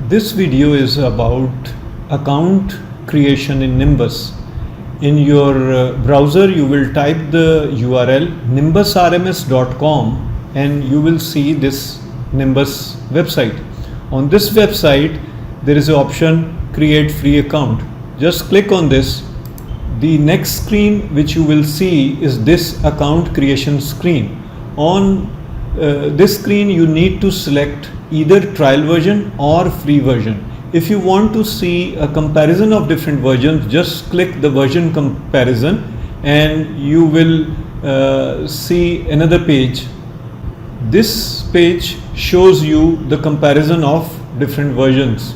This video is about account creation in Nimbus. In your browser, you will type the URL nimbusrms.com and you will see this Nimbus website. On this website, there is an option create free account. Just click on this. The next screen which you will see is this account creation screen. On this screen, you need to select either trial version or free version. If you want to see a comparison of different versions, just click the version comparison and you will see another page. This page shows you the comparison of different versions.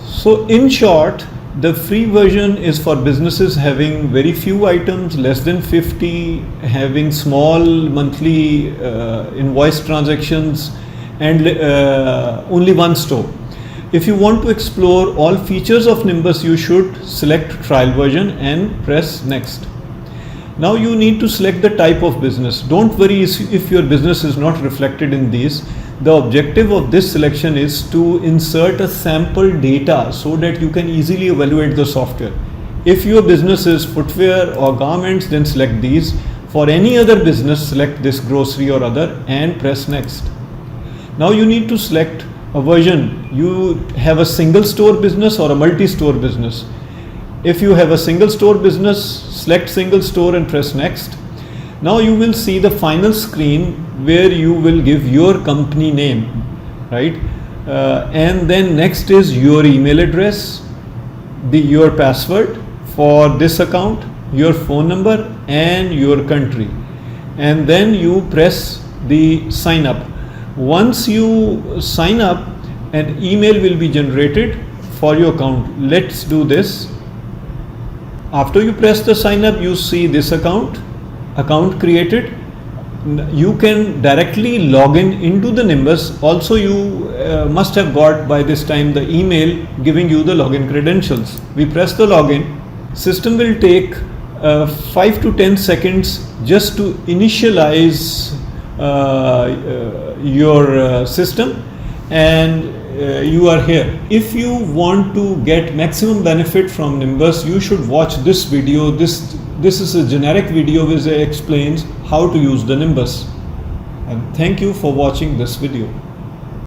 So in short, the free version is for businesses having very few items, less than 50, having small monthly invoice transactions and only one store. If you want to explore all features of Nimbus, you should select trial version and press next. Now you need to select the type of business. Don't worry if your business is not reflected in these. The objective of this selection is to insert a sample data so that you can easily evaluate the software. If your business is footwear or garments, then select these. For any other business, select this grocery or other and press next. Now you need to select a version. You have a single store business or a multi-store business. If you have a single store business, select single store and press next. Now you will see the final screen where you will give your company name, right? And then next is your email address, your password for this account, your phone number and your country. And then you press the sign up. Once you sign up, an email will be generated for your account. Let's do this. After you press the sign up, you see this account created. You can directly log into the Nimbus. Also, you must have got by this time the email giving you the login credentials. We press the login. System will take 5 to 10 seconds just to initialize your system, and you are here. If you want to get maximum benefit from Nimbus, you should watch this video. This is a generic video which explains how to use the Nimbus. And thank you for watching this video.